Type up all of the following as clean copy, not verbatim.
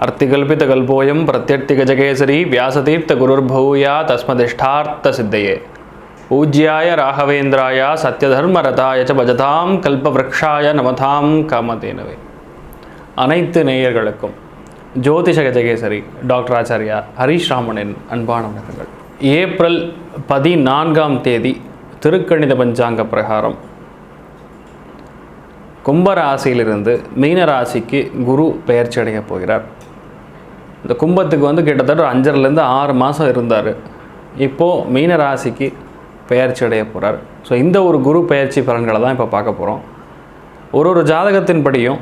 अर्तिकल्पितकल्पोऽयं प्रत्यर्थिगजकेसरी व्यासतीर्थगुरुर्भूया तस्मदिष्टार्थसिद्धये पूज्याय राघवेन्द्राय सत्यधर्मरताय च भजतां कल्पवृक्षाय नमतां कामधेनवे. அனைத்து நேயர்களுக்கும் ஜோதிஷ கஜகேசரி டாக்டர் ஆச்சாரியா ஹரீஷ் ராமனின் அன்பான வணக்கங்கள். ஏப்ரல் 14 திருக்கணித பஞ்சாங்க பிரகாரம் கும்பராசியிலிருந்து மீனராசிக்கு குரு பெயர்ச்சி அடைய போகிறார். இந்த கும்பத்துக்கு கிட்டத்தட்ட 5-6 மாதம் இருந்தார். இப்போது மீனராசிக்கு பெயர்ச்சி அடைய போகிறார். ஸோ இந்த ஒரு குரு பெயர்ச்சி பலன்களை தான் இப்போ பார்க்க போகிறோம். ஒரு ஜாதகத்தின்படியும்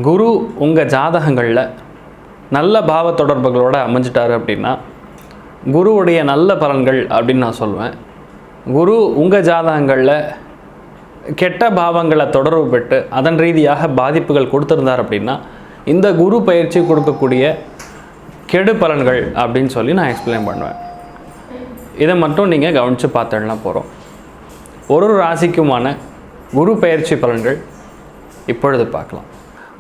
குரு உங்கள் ஜாதகங்களில் நல்ல பாவ தொடர்புகளோடு அமைஞ்சிட்டாரு அப்படின்னா குருவுடைய நல்ல பலன்கள் அப்படின்னு நான் சொல்லுவேன். குரு உங்கள் ஜாதகங்களில் கெட்ட பாவங்களை தொடர்பு பெற்று அதன் ரீதியாக பாதிப்புகள் கொடுத்துருந்தார் அப்படின்னா இந்த குரு பயிற்சி கொடுக்கக்கூடிய கெடு பலன்கள் அப்படின்னு சொல்லி நான் எக்ஸ்பிளைன் பண்ணுவேன். இதை மட்டும் நீங்கள் கவனித்து பார்த்துடலாம் போகிறோம். ஒரு ராசிக்குமான குரு பயிற்சி பலன்கள் இப்பொழுது பார்க்கலாம்.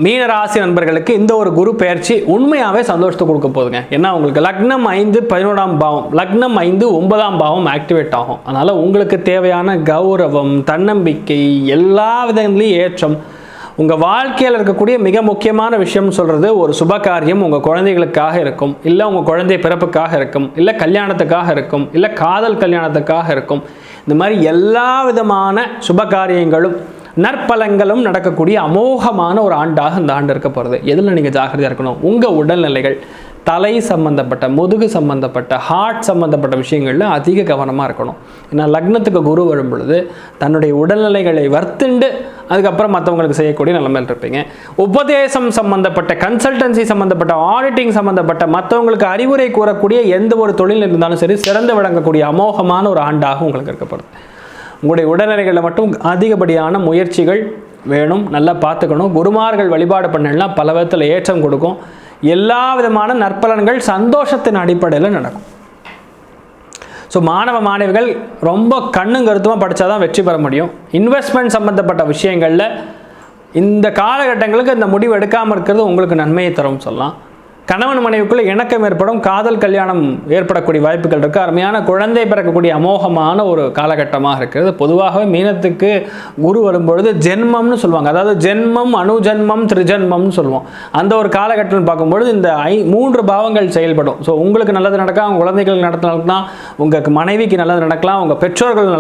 மீன ராசி நண்பர்களுக்கு இந்த ஒரு குரு பெயர்ச்சி உண்மையாகவே சந்தோஷத்தை கொடுக்க போதுங்க. ஏன்னா உங்களுக்கு லக்னம் 5 11ஆம் பாவம், லக்னம் 5 9ஆம் பாவம் ஆக்டிவேட் ஆகும். அதனால் உங்களுக்கு தேவையான கௌரவம், தன்னம்பிக்கை, எல்லா விதங்களையும் ஏற்றம், உங்கள் வாழ்க்கையில் இருக்கக்கூடிய மிக முக்கியமான விஷயம்னு சொல்கிறது ஒரு சுபகாரியம் உங்கள் குழந்தைகளுக்காக இருக்கும், இல்லை உங்கள் குழந்தை பிறப்புக்காக இருக்கும், இல்லை கல்யாணத்துக்காக இருக்கும், இல்லை காதல் கல்யாணத்துக்காக இருக்கும். இந்த மாதிரி எல்லா விதமான சுபகாரியங்களும் நற்பலங்களும் நடக்கக்கூடிய அமோகமான ஒரு ஆண்டாக இந்த ஆண்டு இருக்க போகிறது. எதில் நீங்கள் ஜாக்கிரதையாக இருக்கணும், உங்கள் உடல்நிலைகள், தலை சம்பந்தப்பட்ட, முதுகு சம்பந்தப்பட்ட, ஹார்ட் சம்பந்தப்பட்ட விஷயங்களில் அதிக கவனமாக இருக்கணும். ஏன்னா லக்னத்துக்கு குரு வரும் பொழுது தன்னுடைய உடல்நிலைகளை வர்த்துண்டு அதுக்கப்புறம் மற்றவங்களுக்கு செய்யக்கூடிய நிலைமையில் இருப்பீங்க. உபதேசம் சம்பந்தப்பட்ட, கன்சல்டன்சி சம்பந்தப்பட்ட, ஆடிட்டிங் சம்பந்தப்பட்ட, மற்றவங்களுக்கு அறிவுரை கூறக்கூடிய எந்த ஒரு தொழில் இருந்தாலும் சரி சிறந்து விளங்கக்கூடிய அமோகமான ஒரு ஆண்டாக உங்களுக்கு இருக்கப்படுது. உங்களுடைய உடல்நிலைகளில் மட்டும் அதிகப்படியான முயற்சிகள் வேணும், நல்லா பார்த்துக்கணும். குருமார்கள் வழிபாடு பண்ணலாம் பல விதத்தில் ஏற்றம் கொடுக்கும். எல்லா விதமான நற்பலன்கள் சந்தோஷத்தின் அடிப்படையில் நடக்கும். ஸோ மாணவ மாணவிகள் ரொம்ப கண்ணும் கருத்துமாக படித்தா தான் வெற்றி பெற முடியும். இன்வெஸ்ட்மெண்ட் சம்மந்தப்பட்ட விஷயங்களில் இந்த காலகட்டங்களுக்கு இந்த முடிவு எடுக்காமல் இருக்கிறது உங்களுக்கு நன்மையை தரும் சொல்லலாம். கணவன் மனைவிக்குள்ளே இணக்கம் ஏற்படும், காதல் கல்யாணம் ஏற்படக்கூடிய வாய்ப்புகள் இருக்குது. அருமையான குழந்தை பிறக்கக்கூடிய அமோகமான ஒரு காலகட்டமாக இருக்கிறது. பொதுவாகவே மீனத்துக்கு குரு வரும்பொழுது ஜென்மம்னு சொல்லுவாங்க. அதாவது ஜென்மம், அணுஜென்மம், திரிஜென்மம்னு சொல்லுவோம். அந்த ஒரு காலகட்டம்னு பார்க்கும்பொழுது இந்த 3 பாவங்கள் செயல்படும். ஸோ உங்களுக்கு நல்லது நடக்கலாம், உங்கள் குழந்தைகளுக்கு நடக்கலாம், உங்கள் மனைவிக்கு நல்லது நடக்கலாம், உங்கள் பெற்றோர்கள்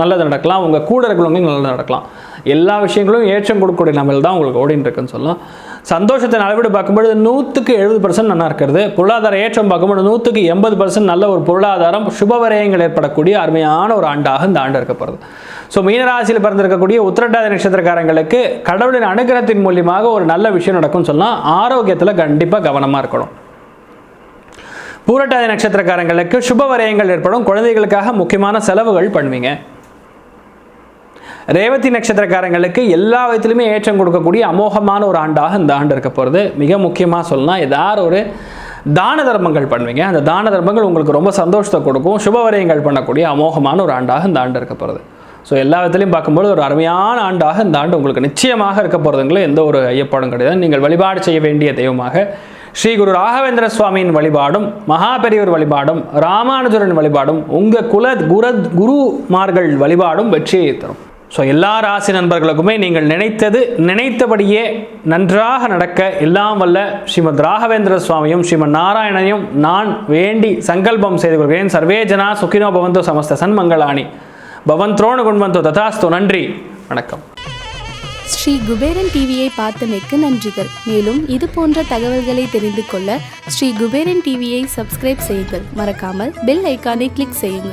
நல்லது நடக்கலாம், உங்கள் கூட இருக்கிறவங்களுக்கு நல்லது நடக்கலாம். எல்லா விஷயங்களும் ஏற்றம் கொடுக்கக்கூடிய நம்மள் தான் உங்களுக்கு ஓடின்னு இருக்குன்னு சொல்லலாம். சந்தோஷத்தின் அளவீடு பார்க்கும்பொழுது 100% நல்லா இருக்கிறது. பொருளாதார ஏற்றம் பார்க்கும்போது 180% நல்ல ஒரு பொருளாதாரம், சுபவரயங்கள் ஏற்படக்கூடிய அருமையான ஒரு ஆண்டாக இந்த ஆண்டு இருக்கப்படுது. ஸோ மீனராசியில் பிறந்திருக்கக்கூடிய உத்திரட்டாதி நட்சத்திரக்காரங்களுக்கு கடவுளின் அனுகிரகத்தின் மூலியமாக ஒரு நல்ல விஷயம் நடக்கும்னு சொல்லலாம். ஆரோக்கியத்தில் கண்டிப்பாக கவனமாக இருக்கணும். பூரட்டாதி நட்சத்திரக்காரங்களுக்கு சுபவரயங்கள் ஏற்படும், குழந்தைகளுக்காக முக்கியமான செலவுகள் பண்ணுவீங்க. ரேவதி நட்சத்திரக்காரங்களுக்கு எல்லா விதத்திலுமே ஏற்றம் கொடுக்கக்கூடிய அமோகமான ஒரு ஆண்டாக இந்த ஆண்டு இருக்க போகிறது. மிக முக்கியமாக சொல்லலாம், ஏதாவது ஒரு தான தர்மங்கள் பண்ணுவீங்க. அந்த தான தர்மங்கள் உங்களுக்கு ரொம்ப சந்தோஷத்தை கொடுக்கும். சுபவரயங்கள் பண்ணக்கூடிய அமோகமான ஒரு ஆண்டாக இந்த ஆண்டு இருக்க போகிறது. ஸோ எல்லா விதத்திலையும் பார்க்கும்போது ஒரு அருமையான ஆண்டாக இந்த ஆண்டு உங்களுக்கு நிச்சயமாக இருக்க போகிறதுங்களே எந்த ஒரு ஐயப்பாடும் கிடையாது. நீங்கள் வழிபாடு செய்ய வேண்டிய தெய்வமாக ஸ்ரீ குரு ராகவேந்திர சுவாமியின் வழிபாடும், மகாபெரியவர் வழிபாடும், ராமானுஜரின் வழிபாடும், உங்கள் குருமார்கள் வழிபாடும் வெற்றியை தரும். ஸோ எல்லா ராசி நண்பர்களுக்குமே நீங்கள் நினைத்தபடியே நன்றாக நடக்க எல்லாம் வல்ல ஸ்ரீமத் ராகவேந்திர சுவாமியும் ஸ்ரீமத் நாராயணனையும் நான் வேண்டி சங்கல்பம் செய்து கொள்கிறேன். சர்வே ஜனா சுகினோ பவந்தோ சமஸ்த சன்மங்களானி பவந்த்ரோணு குண்வந்தோ ததாஸ்து. நன்றி, வணக்கம். ஸ்ரீ குபேரன் டிவியை பார்த்தமைக்கு நன்றிகள். மேலும் இது போன்ற தகவல்களை தெரிந்து கொள்ள ஸ்ரீ குபேரன் டிவியை சப்ஸ்கிரைப் செய்யுங்கள். மறக்காமல் பெல் ஐக்கானை கிளிக் செய்யுங்கள்.